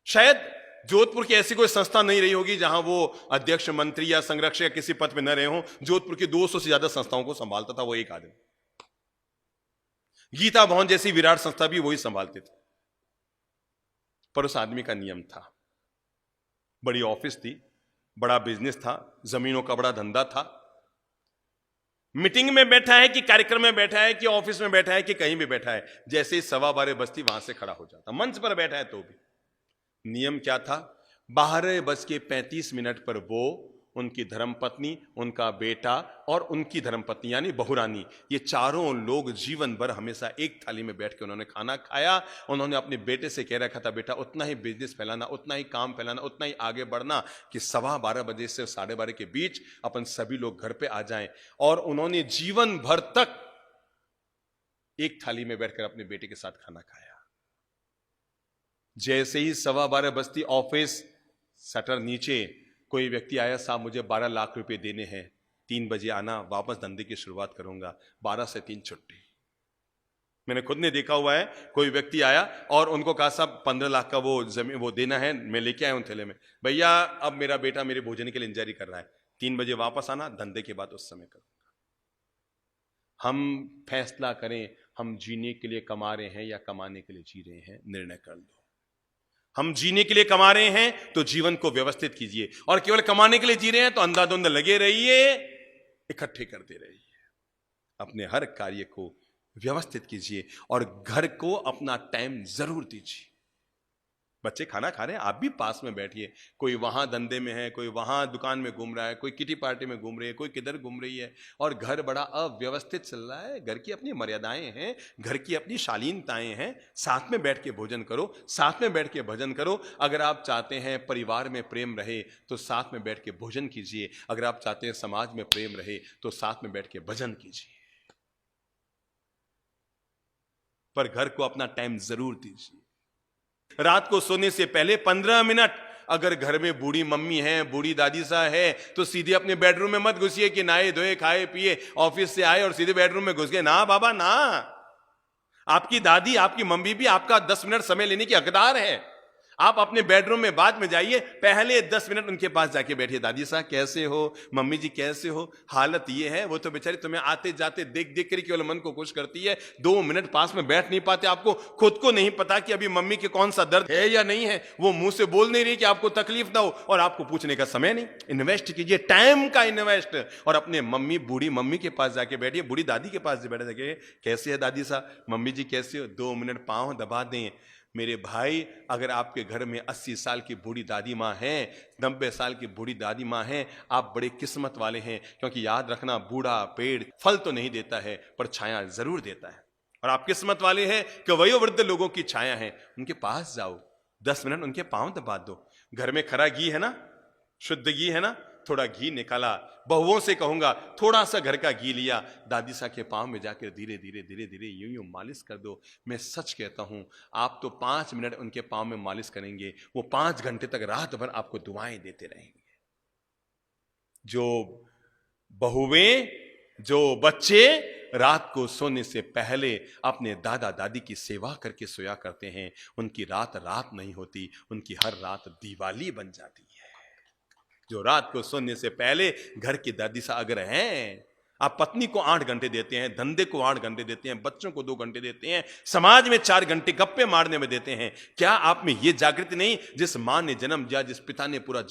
शायद जोधपुर की ऐसी कोई संस्था नहीं रही होगी जहां वो अध्यक्ष, मंत्री या संरक्षक या किसी पद पे न रहे हो। जोधपुर की 200 से ज्यादा संस्थाओं को संभालता था वो एक आदमी। गीता भवन जैसी विराट संस्था भी वही संभालते थे। पर उस आदमी का नियम था, बड़ी ऑफिस थी, बड़ा बिजनेस था, जमीनों का बड़ा धंधा था। मीटिंग में बैठा है कि कार्यक्रम में बैठा है कि ऑफिस में बैठा है कि कहीं भी बैठा है, जैसे ही 12:15 बजती वहां से खड़ा हो जाता। मंच पर बैठा है तो भी नियम क्या था, 12:35 पर वो, उनकी धर्मपत्नी, उनका बेटा और उनकी धर्मपत्नी यानी बहुरानी, ये चारों लोग जीवन भर हमेशा एक थाली में बैठ के उन्होंने खाना खाया। उन्होंने अपने बेटे से कह रखा था, बेटा उतना ही बिजनेस फैलाना, उतना ही काम फैलाना, उतना ही आगे बढ़ना कि 12:15 बजे से 12:30 के बीच अपन सभी लोग घर पे आ जाएं। और उन्होंने जीवन भर तक एक थाली में बैठकर अपने बेटे के साथ खाना खाया। जैसे ही 12:15 बजती, ऑफिस शटर नीचे, कोई व्यक्ति आया, साहब मुझे 12 लाख रुपए देने हैं, 3 बजे आना, वापस धंधे की शुरुआत करूंगा। 12 से 3 छुट्टी। मैंने खुद ने देखा हुआ है, कोई व्यक्ति आया और उनको कहा, साहब 15 लाख का वो जमीन वो देना है, मैं लेके आया हूं थैले में, भैया अब मेरा बेटा मेरे भोजन के लिए इंतजार कर रहा है, 3 बजे वापस आना, धंधे के बाद उस समय करूंगा। हम फैसला करें, हम जीने के लिए कमा रहे हैं या कमाने के लिए जी रहे हैं, निर्णय कर लो। हम जीने के लिए कमा रहे हैं तो जीवन को व्यवस्थित कीजिए, और केवल कमाने के लिए जी रहे हैं तो अंधाधुंध लगे रहिए, इकट्ठे करते रहिए। अपने हर कार्य को व्यवस्थित कीजिए और घर को अपना टाइम जरूर दीजिए। बच्चे खाना खा रहे हैं, आप भी पास में बैठिए। कोई वहां धंधे में है, कोई वहां दुकान में घूम रहा है, कोई किटी पार्टी में घूम रही है, कोई किधर घूम रही है, और घर बड़ा अव्यवस्थित चल रहा है। घर की अपनी मर्यादाएं हैं, घर की अपनी शालीनताएं हैं। साथ में बैठ के भोजन करो, साथ में बैठ के भजन करो। अगर आप चाहते हैं परिवार में प्रेम रहे तो साथ में बैठ के भोजन कीजिए। अगर आप चाहते हैं समाज में प्रेम रहे तो साथ में बैठ के भजन कीजिए। पर घर को अपना टाइम जरूर दीजिए। रात को सोने से पहले 15 मिनट, अगर घर में बूढ़ी मम्मी है, बूढ़ी दादी सा है, तो सीधे अपने बेडरूम में मत घुसिए कि नहाए धोए खाए पिए ऑफिस से आए और सीधे बेडरूम में घुस गए। ना बाबा ना, आपकी दादी, आपकी मम्मी भी आपका 10 मिनट समय लेने की हकदार है। आप अपने बेडरूम में बाद में जाइए, पहले 10 मिनट उनके पास जाके बैठिए। दादी साहब कैसे हो, मम्मी जी कैसे हो, हालत ये है। वो तो बेचारी तुम्हें आते जाते देख देख कर केवल मन को खुश करती है, 2 मिनट पास में बैठ नहीं पाते। आपको खुद को नहीं पता कि अभी मम्मी के कौन सा दर्द है या नहीं है। वो मुंह से बोल नहीं रही कि आपको तकलीफ ना हो, और आपको पूछने का समय नहीं। इन्वेस्ट कीजिए, टाइम का इन्वेस्ट, और अपने मम्मी, बूढ़ी मम्मी के पास जाके बैठिए, बूढ़ी दादी के पास बैठे जाके, कैसे है दादी साहब, मम्मी जी कैसे हो, 2 मिनट पांव दबा दें। मेरे भाई, अगर आपके घर में 80 साल की बूढ़ी दादी माँ है, 90 साल की बूढ़ी दादी माँ है, आप बड़े किस्मत वाले हैं। क्योंकि याद रखना, बूढ़ा पेड़ फल तो नहीं देता है पर छाया जरूर देता है। और आप किस्मत वाले हैं कि वयोवृद्ध लोगों की छाया है। उनके पास जाओ, 10 मिनट उनके पांव दबा दो। घर में खरा घी है ना, शुद्ध घी है ना, थोड़ा घी निकाला, बहुओं से कहूंगा थोड़ा सा घर का घी लिया, दादी सा के पांव में जाकर धीरे धीरे धीरे धीरे यूं यूं मालिश कर दो। मैं सच कहता हूं, आप तो 5 मिनट उनके पांव में मालिश करेंगे, वो 5 घंटे तक रात भर आपको दुआएं देते रहेंगे। जो बहुएं, जो बच्चे रात को सोने से पहले अपने दादा दादी की सेवा करके सोया करते हैं, उनकी रात रात नहीं होती, उनकी हर रात दिवाली बन जाती है। जो रात को सोने से पहले घर की दादी सा अगर हैं, आप पत्नी को 8 घंटे देते हैं, धंधे को 8 घंटे देते हैं, बच्चों को 2 घंटे देते हैं, समाज में 4 घंटे गप्पे मारने में देते हैं, क्या आप में यह जागृति नहीं? जिस मां ने जन्म दिया, जिस पिता ने पूरा